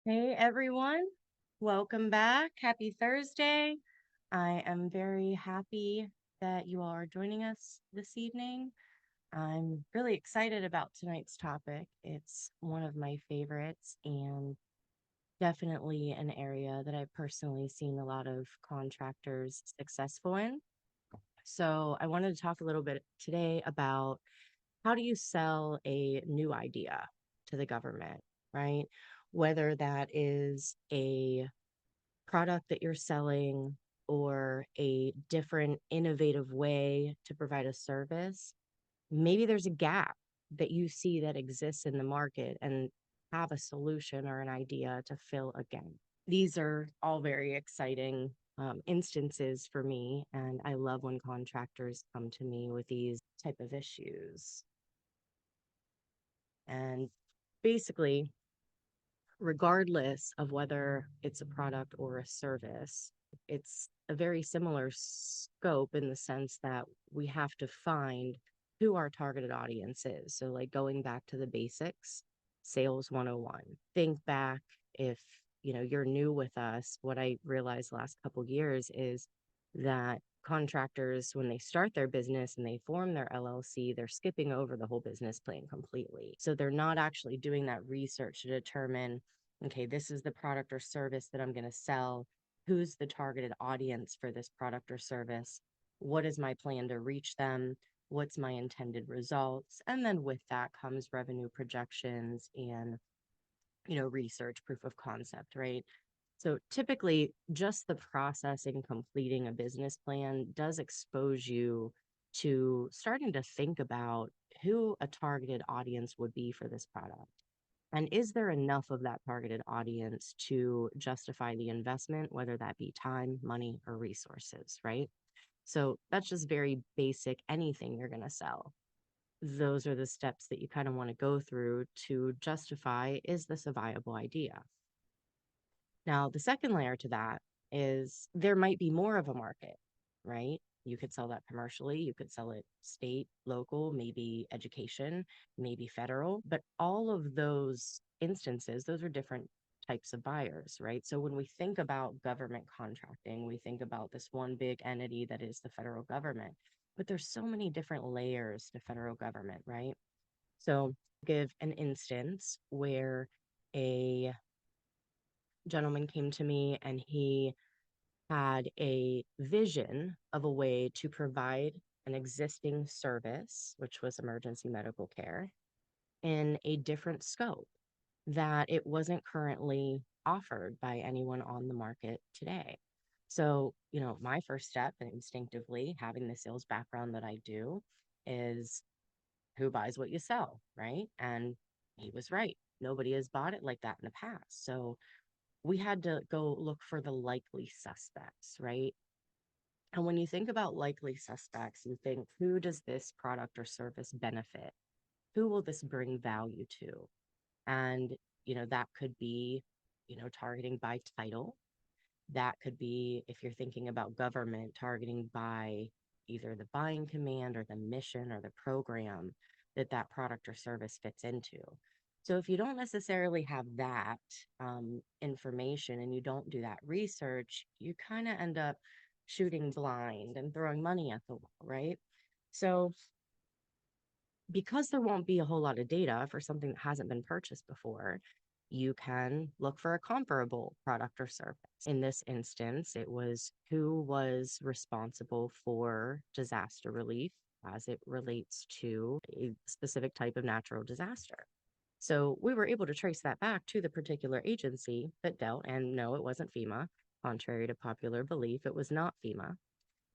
Hey everyone, welcome back. Happy Thursday. I am very happy that you all are joining us this evening. I'm really excited about tonight's topic. It's one of my favorites and definitely an area that I've personally seen a lot of contractors successful in. So, I wanted to talk a little bit today about how do you sell a new idea to the government, right? Whether that is a product that you're selling or a different innovative way to provide a service, maybe there's a gap that you see that exists in the market and have a solution or an idea to fill again. These are all very exciting instances for me, and I love when contractors come to me with these type of issues. And basically, regardless of whether it's a product or a service, it's a very similar scope in the sense that we have to find who our targeted audience is. So, like going back to the basics, sales 101. Think back if you're new with us, what I realized the last couple years is that contractors, when they start their business and they form their LLC, they're skipping over the whole business plan completely. So they're not actually doing that research to determine, okay, this is the product or service that I'm going to sell. Who's the targeted audience for this product or service? What is my plan to reach them? What's my intended results? And then with that comes revenue projections and, research, proof of concept, right? So typically, just the process in completing a business plan does expose you to starting to think about who a targeted audience would be for this product. And is there enough of that targeted audience to justify the investment, whether that be time, money, or resources, right? So that's just very basic, anything you're going to sell. Those are the steps that you kind of want to go through to justify, is this a viable idea? Now, the second layer to that is there might be more of a market, right? You could sell that commercially, you could sell it state, local, maybe education, maybe federal, but all of those instances, those are different types of buyers, right? So when we think about government contracting, we think about this one big entity that is the federal government, but there's so many different layers to federal government, right? So give an instance where a gentleman came to me and he had a vision of a way to provide an existing service, which was emergency medical care, in a different scope that it wasn't currently offered by anyone on the market today. So, my first step, and instinctively having the sales background that I do, is who buys what you sell, right? And he was right. Nobody has bought it like that in the past. So, we had to go look for the likely suspects, right? And when you think about likely suspects, you think, who does this product or service benefit? Who will this bring value to? And, that could be, targeting by title. That could be, if you're thinking about government, targeting by either the buying command or the mission or the program that that product or service fits into. So if you don't necessarily have that information and you don't do that research, you kind of end up shooting blind and throwing money at the wall, right? So because there won't be a whole lot of data for something that hasn't been purchased before, you can look for a comparable product or service. In this instance, it was who was responsible for disaster relief as it relates to a specific type of natural disaster. So we were able to trace that back to the particular agency that dealt, and no, it wasn't FEMA. Contrary to popular belief, it was not FEMA.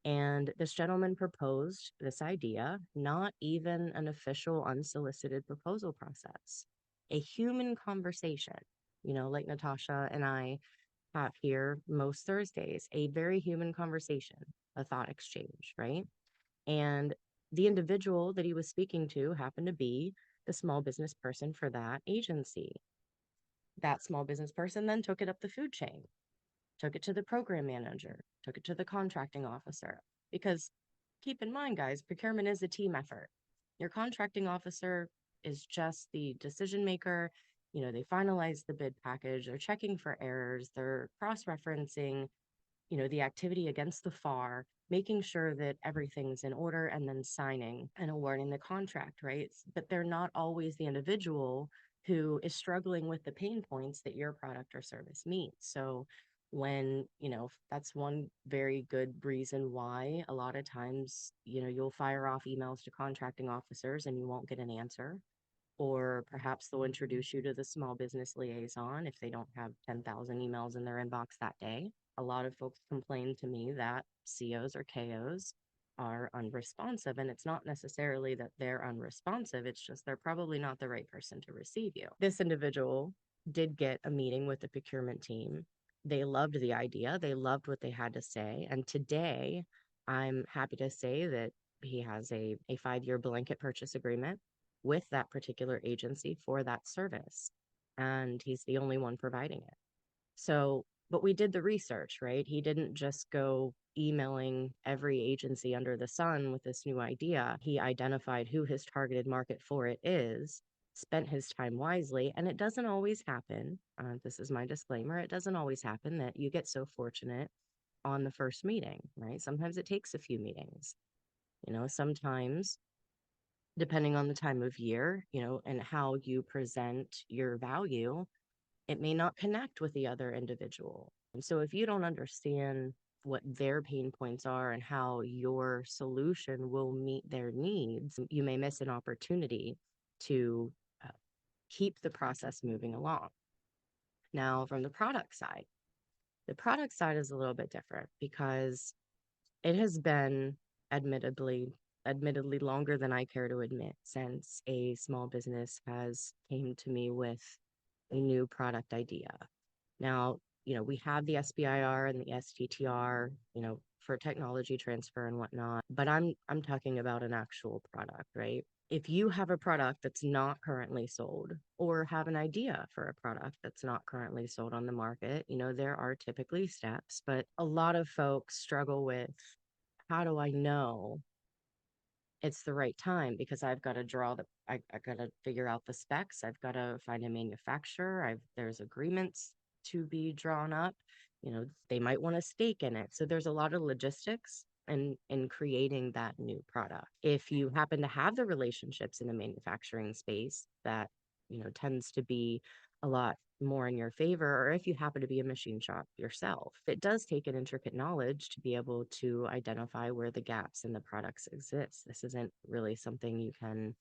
And this gentleman proposed this idea, not even an official, unsolicited proposal process, a human conversation, like Natasha and I have here most Thursdays, a very human conversation, a thought exchange, right? And the individual that he was speaking to happened to be the small business person for that agency. That small business person then took it up the food chain, took it to the program manager, took it to the contracting officer. Because keep in mind, guys, procurement is a team effort. Your contracting officer is just the decision maker. they finalize the bid package, they're checking for errors, they're cross-referencing, the activity against the FAR, making sure that everything's in order, and then signing and awarding the contract, right? But they're not always the individual who is struggling with the pain points that your product or service meets. So when, that's one very good reason why a lot of times, you'll fire off emails to contracting officers and you won't get an answer. Or perhaps they'll introduce you to the small business liaison if they don't have 10,000 emails in their inbox that day. A lot of folks complain to me that COs or KOs are unresponsive, and it's not necessarily that they're unresponsive, it's just they're probably not the right person to receive you. This individual did get a meeting with the procurement team. They loved the idea, they loved what they had to say, and today I'm happy to say that he has a 5-year blanket purchase agreement with that particular agency for that service. And he's the only one providing it. So, but we did the research, right? He didn't just go emailing every agency under the sun with this new idea. He identified who his targeted market for it is, spent his time wisely, and it doesn't always happen. This is my disclaimer. It doesn't always happen that you get so fortunate on the first meeting, right? Sometimes it takes a few meetings. Sometimes depending on the time of year, and how you present your value, it may not connect with the other individual. And so if you don't understand what their pain points are and how your solution will meet their needs, you may miss an opportunity to uh, keep the process moving along. Now, from the product side is a little bit different because it has been admittedly longer than I care to admit since a small business has came to me with a new product idea. Now, we have the SBIR and the STTR, for technology transfer and whatnot, but I'm talking about an actual product, right? If you have a product that's not currently sold or have an idea for a product that's not currently sold on the market, there are typically steps, but a lot of folks struggle with, how do I know it's the right time? Because I've got to I got to figure out the specs. I've got to find a manufacturer. There's agreements to be drawn up. They might want a stake in it. So there's a lot of logistics in creating that new product. If you happen to have the relationships in the manufacturing space, that, tends to be a lot more in your favor, or if you happen to be a machine shop yourself. It does take an intricate knowledge to be able to identify where the gaps in the products exist. This isn't really something you can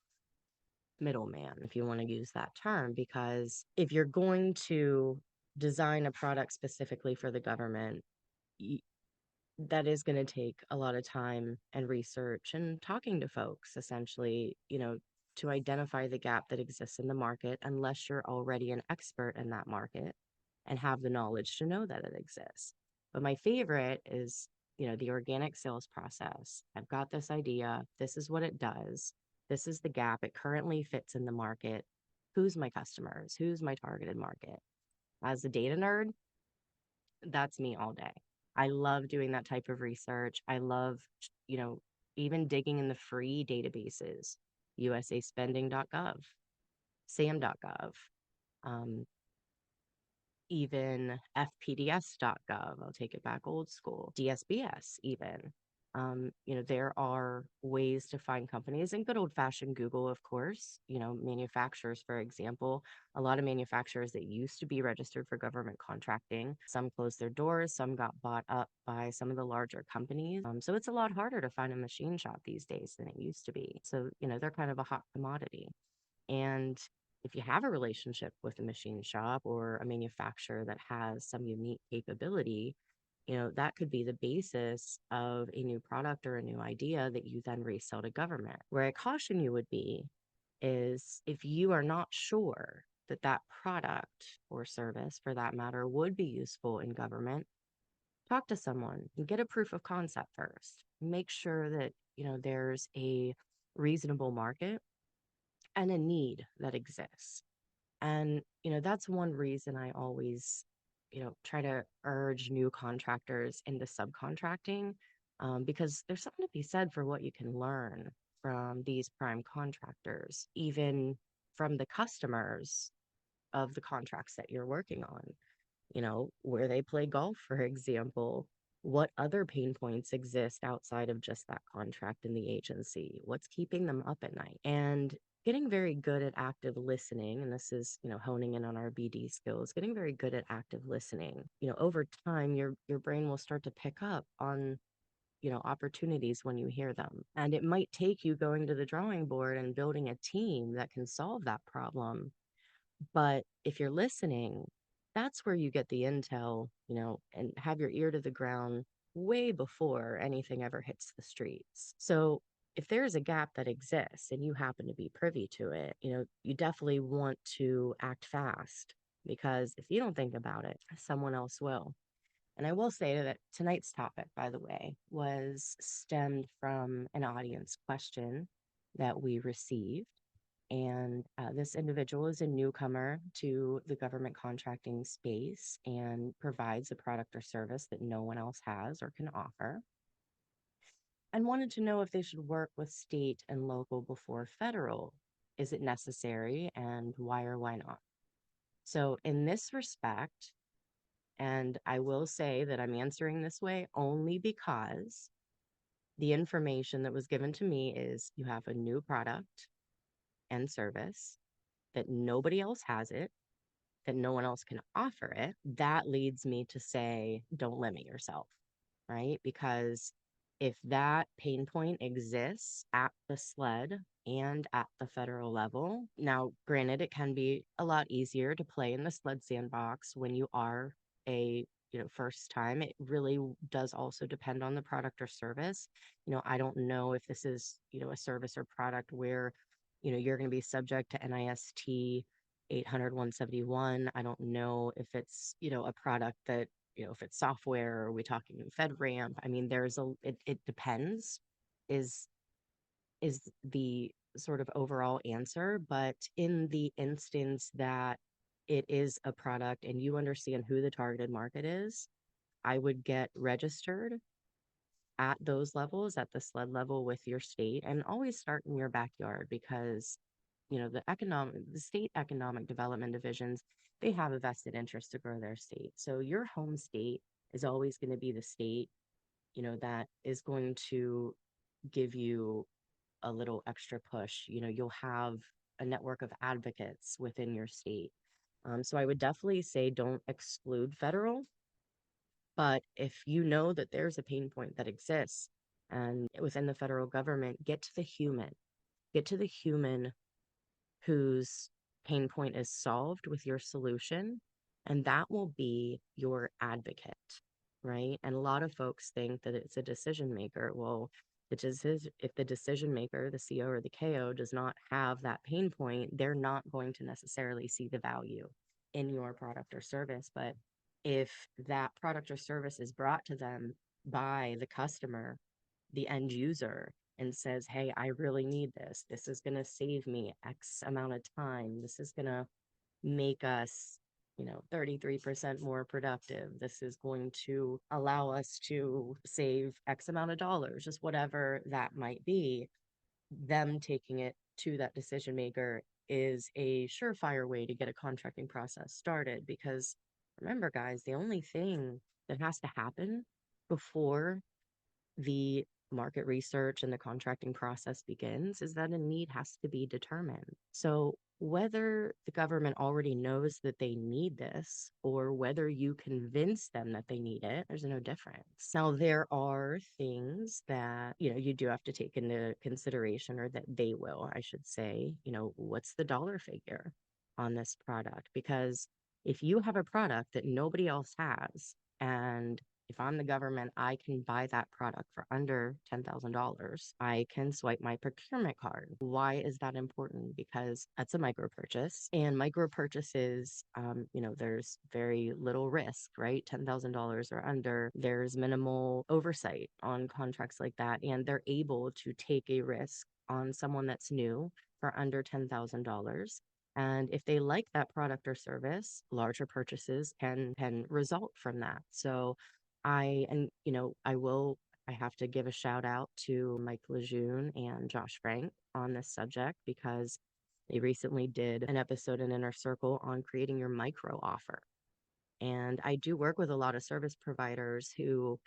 middleman, if you want to use that term, because if you're going to design a product specifically for the government, that is going to take a lot of time and research and talking to folks, essentially, to identify the gap that exists in the market, unless you're already an expert in that market and have the knowledge to know that it exists. But my favorite is, the organic sales process. I've got this idea. This is what it does. This is the gap. It currently fits in the market. Who's my customers? Who's my targeted market? As a data nerd, that's me all day. I love doing that type of research. I love, you know, even digging in the free databases, usaspending.gov, sam.gov, um, even fpds.gov. I'll take it back old school, DSBS even. There are ways to find companies, and good old fashioned Google, of course, manufacturers, for example. A lot of manufacturers that used to be registered for government contracting, some closed their doors, some got bought up by some of the larger companies. So it's a lot harder to find a machine shop these days than it used to be. So, they're kind of a hot commodity. And if you have a relationship with a machine shop or a manufacturer that has some unique capability, that could be the basis of a new product or a new idea that you then resell to government. Where I caution you would be is, if you are not sure that that product or service, for that matter, would be useful in government, talk to someone and get a proof of concept first. Make sure that, there's a reasonable market and a need that exists. And, that's one reason I always, try to urge new contractors into subcontracting, because there's something to be said for what you can learn from these prime contractors, even from the customers. of the contracts that you're working on. Where they play golf, for example, what other pain points exist outside of just that contract in the agency? What's keeping them up at night? And getting very good at active listening, and this is, honing in on our BD skills, getting very good at active listening. Over time, your brain will start to pick up on opportunities when you hear them. And it might take you going to the drawing board and building a team that can solve that problem, but if you're listening, that's where you get the intel, and have your ear to the ground way before anything ever hits the streets. So if there's a gap that exists and you happen to be privy to it, you definitely want to act fast, because if you don't think about it, someone else will. And I will say that tonight's topic, by the way, was stemmed from an audience question that we received. And this individual is a newcomer to the government contracting space and provides a product or service that no one else has or can offer, and wanted to know if they should work with state and local before federal. Is it necessary, and why or why not? So, in this respect, and I will say that I'm answering this way only because the information that was given to me is you have a new product and service that nobody else has it, that no one else can offer it. That leads me to say, don't limit yourself, right? Because if that pain point exists at the SLED and at the federal level, now, granted, it can be a lot easier to play in the SLED sandbox when you are a first time. It really does also depend on the product or service. I don't know if this is a service or product where you're going to be subject to NIST 800 171. I don't know if it's a product that if it's software, are we talking FedRAMP? I mean, it depends, is the sort of overall answer. But in the instance that it is a product and you understand who the targeted market is, I would get registered at those levels, at the SLED level with your state, and always start in your backyard, because the state economic development divisions, they have a vested interest to grow their state. So your home state is always going to be the state that is going to give you a little extra push. You'll have a network of advocates within your state. So I would definitely say don't exclude federal, but if you know that there's a pain point that exists and within the federal government, get to the human whose pain point is solved with your solution, and that will be your advocate, right? And a lot of folks think that it's a decision maker. Well, if the decision maker, the CO or the KO, does not have that pain point, they're not going to necessarily see the value in your product or service. But if that product or service is brought to them by the customer, the end user, and says, hey, I really need this. This is going to save me X amount of time. This is going to make us, 33% more productive. This is going to allow us to save X amount of dollars, just whatever that might be. Them taking it to that decision maker is a surefire way to get a contracting process started. Because remember, guys, the only thing that has to happen before the market research and the contracting process begins is that a need has to be determined. So whether the government already knows that they need this or whether you convince them that they need it, there's no difference. Now, there are things that, you do have to take into consideration, or that they will, I should say. What's the dollar figure on this product? Because if you have a product that nobody else has, and if I'm the government, I can buy that product for under $10,000. I can swipe my procurement card. Why is that important? Because that's a micro purchase, and micro purchases, there's very little risk, right? $10,000 or under, there's minimal oversight on contracts like that, and they're able to take a risk on someone that's new for under $10,000. And if they like that product or service, larger purchases can result from that. So I have to give a shout out to Mike Lejeune and Josh Frank on this subject, because They recently did an episode in Inner Circle on creating your micro offer. And I do work with a lot of service providers who,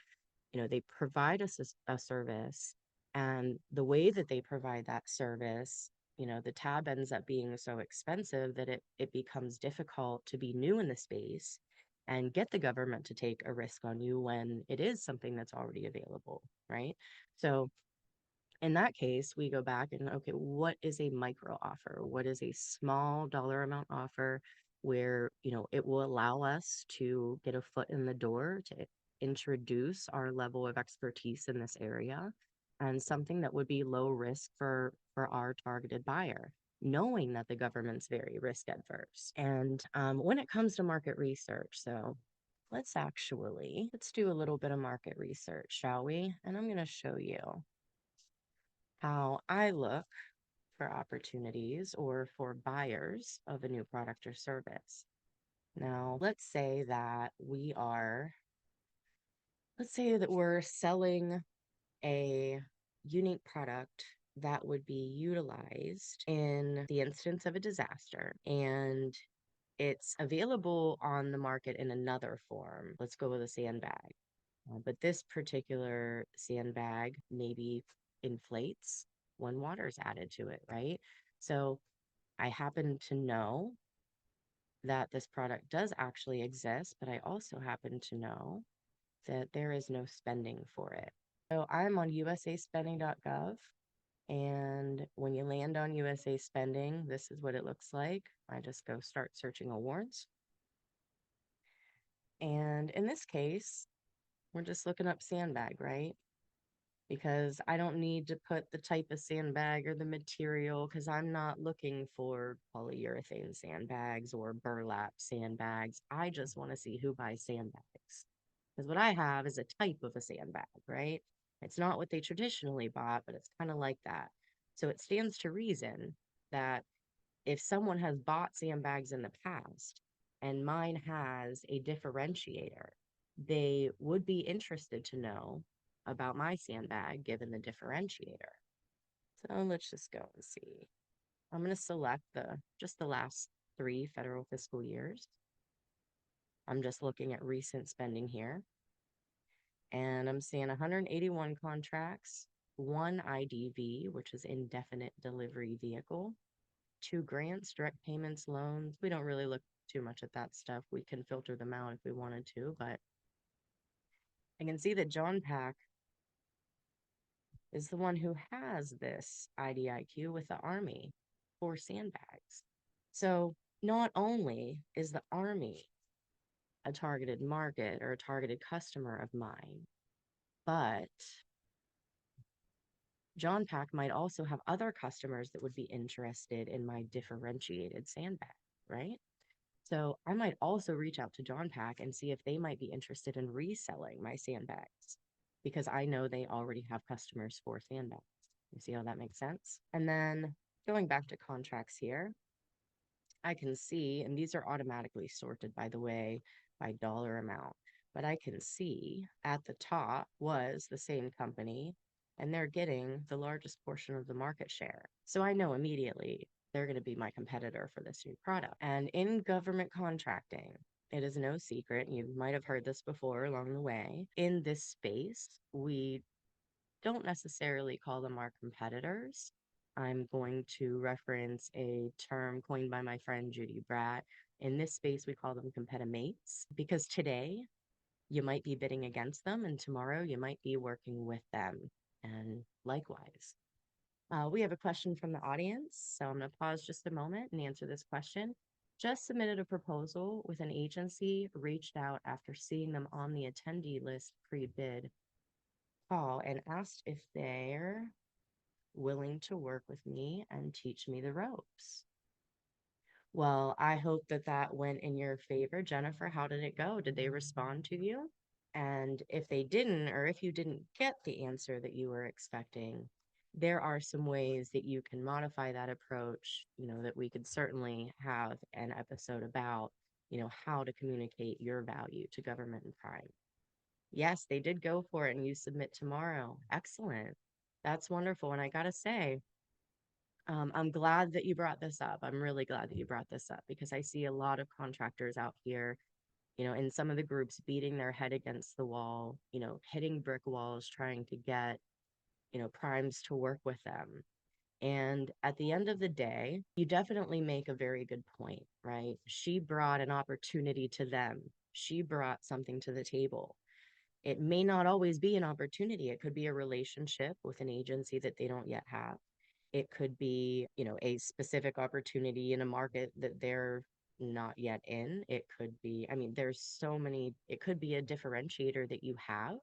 they provide us a service, and the way that they provide that service, the tab ends up being so expensive that it becomes difficult to be new in the space and get the government to take a risk on you when it is something that's already available, right? So in that case, we go back and, okay, what is a micro offer? What is a small dollar amount offer where, it will allow us to get a foot in the door to introduce our level of expertise in this area, and something that would be low risk for our targeted buyer, knowing that the government's very risk adverse. And when it comes to market research, so let's do a little bit of market research, shall we? And I'm going to show you how I look for opportunities or for buyers of a new product or service. Now, let's say that we're selling a unique product that would be utilized in the instance of a disaster, and it's available on the market in another form. Let's go with a sandbag. But this particular sandbag maybe inflates when water's added to it, right? So I happen to know that this product does actually exist, but I also happen to know that there is no spending for it. So I'm on usaspending.gov. And when you land on USA Spending, this is what it looks like. I just go start searching awards. And in this case, we're just looking up sandbag, right? Because I don't need to put the type of sandbag or the material, because I'm not looking for polyurethane sandbags or burlap sandbags. I just want to see who buys sandbags. Because what I have is a type of a sandbag, right? It's not what they traditionally bought, but it's kind of like that. So it stands to reason that if someone has bought sandbags in the past and mine has a differentiator, they would be interested to know about my sandbag given the differentiator. So let's just go and see. I'm going to select just the last 3 federal fiscal years. I'm just looking at recent spending here. And I'm seeing 181 contracts, 1 IDV, which is indefinite delivery vehicle, 2 grants, direct payments, loans. We don't really look too much at that stuff. We can filter them out if we wanted to, but I can see that John Pack is the one who has this IDIQ with the Army for sandbags. So not only is the Army a targeted market or a targeted customer of mine, but John Pack might also have other customers that would be interested in my differentiated sandbag, right? So I might also reach out to John Pack and see if they might be interested in reselling my sandbags, because I know they already have customers for sandbags. You see how that makes sense? And then going back to contracts here, I can see, and these are automatically sorted, by the way, by dollar amount, but I can see at the top was the same company, and they're getting the largest portion of the market share. So I know immediately they're going to be my competitor for this new product. And in government contracting, it is no secret, you might have heard this before along the way, in this space, we don't necessarily call them our competitors. I'm going to reference a term coined by my friend Judy Bratt. In this space, we call them competimates, because today you might be bidding against them and tomorrow you might be working with them. And likewise. We have a question from the audience, so I'm going to pause just a moment and answer this question. Just submitted a proposal with an agency, reached out after seeing them on the attendee list pre-bid call and asked if they're willing to work with me and teach me the ropes. Well, I hope that that went in your favor. Jennifer, how did it go? Did they respond to you? And if they didn't, or if you didn't get the answer that you were expecting, there are some ways that you can modify that approach, that we could certainly have an episode about, how to communicate your value to government and prime. Yes, they did go for it and you submit tomorrow. Excellent. That's wonderful. And I gotta say, I'm glad that you brought this up. I'm really glad that you brought this up because I see a lot of contractors out here, in some of the groups beating their head against the wall, hitting brick walls, trying to get, primes to work with them. And at the end of the day, you definitely make a very good point, right? She brought an opportunity to them. She brought something to the table. It may not always be an opportunity. It could be a relationship with an agency that they don't yet have. It could be, a specific opportunity in a market that they're not yet in. It could be, I mean, there's so many, it could be a differentiator that you have,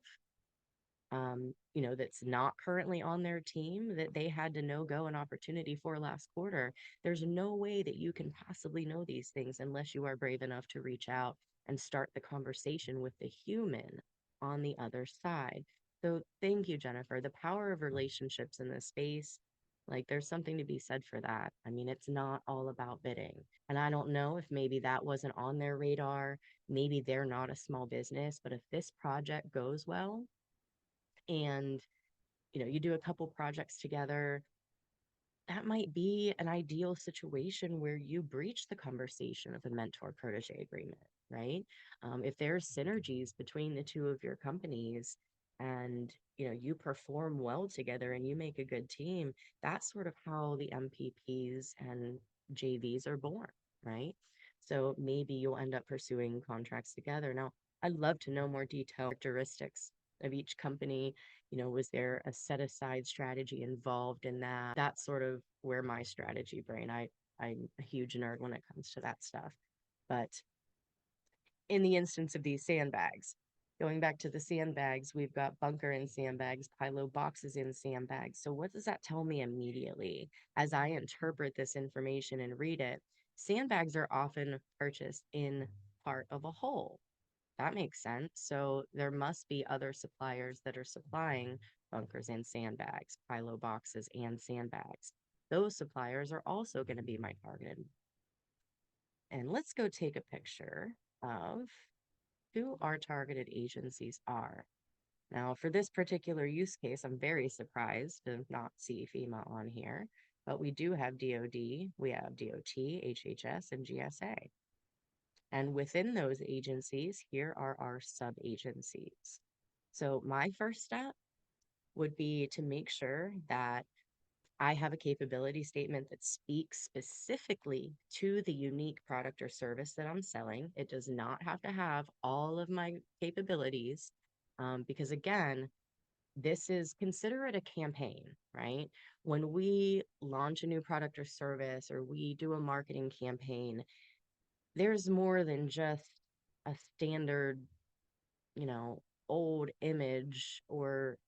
that's not currently on their team that they had to no go an opportunity for last quarter. There's no way that you can possibly know these things unless you are brave enough to reach out and start the conversation with the human on the other side. So thank you, Jennifer. The power of relationships in this space, like there's something to be said for that. I mean, it's not all about bidding. And I don't know if maybe that wasn't on their radar. Maybe they're not a small business, but if this project goes well, and you do a couple projects together, that might be an ideal situation where you breach the conversation of a mentor protege agreement, right? If there's synergies between the two of your companies, and you perform well together and you make a good team, that's sort of how the MPPs and JVs are born, right? So maybe you'll end up pursuing contracts together. Now, I'd love to know more detailed characteristics of each company. Was there a set aside strategy involved in that? That's sort of where my strategy brain, I'm a huge nerd when it comes to that stuff. But in the instance of these sandbags, going back to the sandbags, we've got bunker in sandbags, pilo boxes in sandbags. So what does that tell me immediately as I interpret this information and read it? Sandbags are often purchased in part of a whole. That makes sense. So there must be other suppliers that are supplying bunkers and sandbags, pilo boxes and sandbags. Those suppliers are also going to be my target. And let's go take a picture of who our targeted agencies are. Now, for this particular use case, I'm very surprised to not see FEMA on here, but we do have DoD, we have DOT, HHS, and GSA. And within those agencies, here are our sub-agencies. So my first step would be to make sure that I have a capability statement that speaks specifically to the unique product or service that I'm selling. It does not have to have all of my capabilities, because again, this is, consider it a campaign, right? When we launch a new product or service or we do a marketing campaign, there's more than just a standard, you know, old image or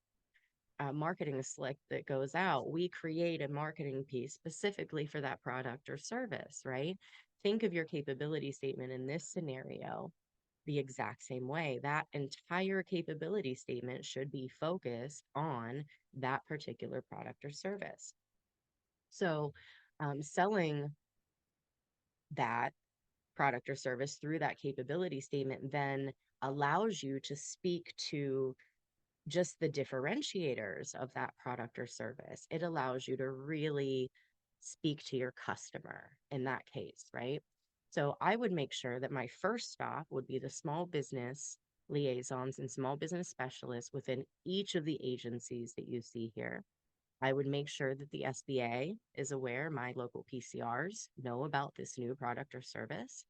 a marketing slick that goes out. We create a marketing piece specifically for that product or service, right? Think of your capability statement in this scenario the exact same way. That entire capability statement should be focused on that particular product or service. So, selling that product or service through that capability statement then allows you to speak to just the differentiators of that product or service. It allows you to really speak to your customer in that case, right? So I would make sure that my first stop would be the small business liaisons and small business specialists within each of the agencies that you see here. I would make sure that the SBA is aware, my local PCRs know about this new product or service.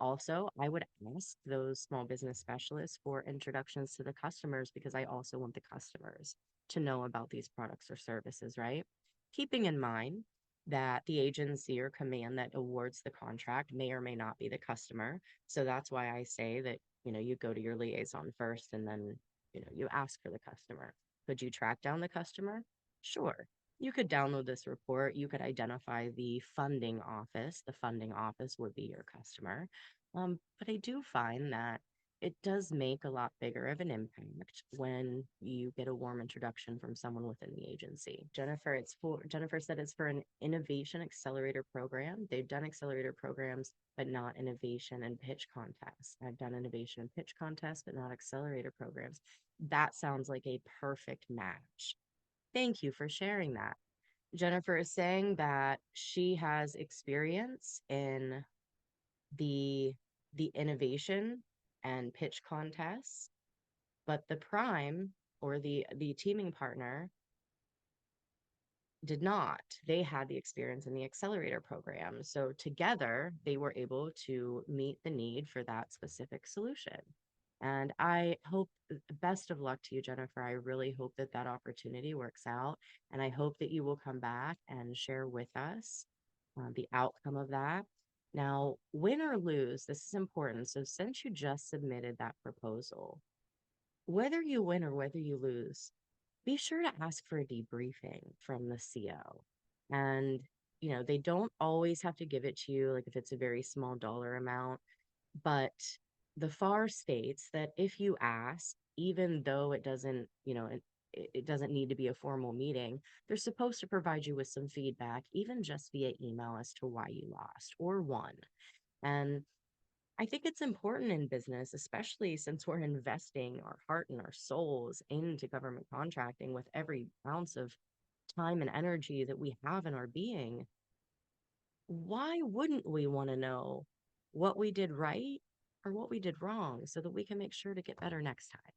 Also, I would ask those small business specialists for introductions to the customers because I also want the customers to know about these products or services, right? Keeping in mind that the agency or command that awards the contract may or may not be the customer. So that's why I say that, you go to your liaison first and then, you ask for the customer. Could you track down the customer? Sure. You could download this report. You could identify the funding office. The funding office would be your customer. But I do find that it does make a lot bigger of an impact when you get a warm introduction from someone within the agency. Jennifer said it's for an innovation accelerator program. They've done accelerator programs, but not innovation and pitch contests. I've done innovation and pitch contests, but not accelerator programs. That sounds like a perfect match. Thank you for sharing that. Jennifer is saying that she has experience in the innovation and pitch contests, but the prime or the teaming partner did not. They had the experience in the accelerator program. So together, they were able to meet the need for that specific solution. And I hope best of luck to you, Jennifer. I really hope that that opportunity works out. And I hope that you will come back and share with us the outcome of that. Now, win or lose, this is important. So, since you just submitted that proposal, whether you win or whether you lose, be sure to ask for a debriefing from the CO. And, they don't always have to give it to you, like if it's a very small dollar amount, but the FAR states that if you ask, even though it doesn't, it doesn't need to be a formal meeting, they're supposed to provide you with some feedback, even just via email as to why you lost or won. And I think it's important in business, especially since we're investing our heart and our souls into government contracting with every ounce of time and energy that we have in our being. Why wouldn't we want to know what we did right or what we did wrong so that we can make sure to get better next time,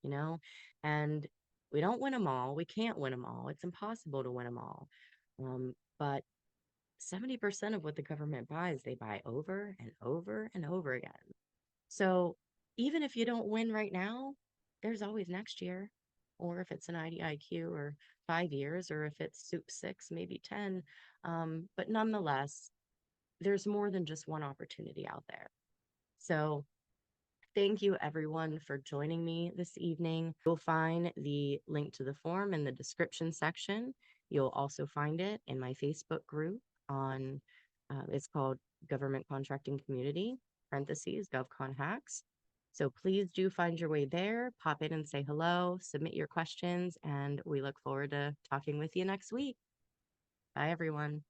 you know? And we don't win them all. We can't win them all. It's impossible to win them all. But 70% of what the government buys, they buy over and over and over again. So even if you don't win right now, there's always next year. Or if it's an IDIQ or 5 years, or if it's SOUP 6, maybe 10. But nonetheless, there's more than just one opportunity out there. So thank you everyone for joining me this evening. You'll find the link to the form in the description section. You'll also find it in my Facebook group on, it's called Government Contracting Community, parentheses, GovConHacks. So please do find your way there, pop in and say hello, submit your questions, and we look forward to talking with you next week. Bye, everyone.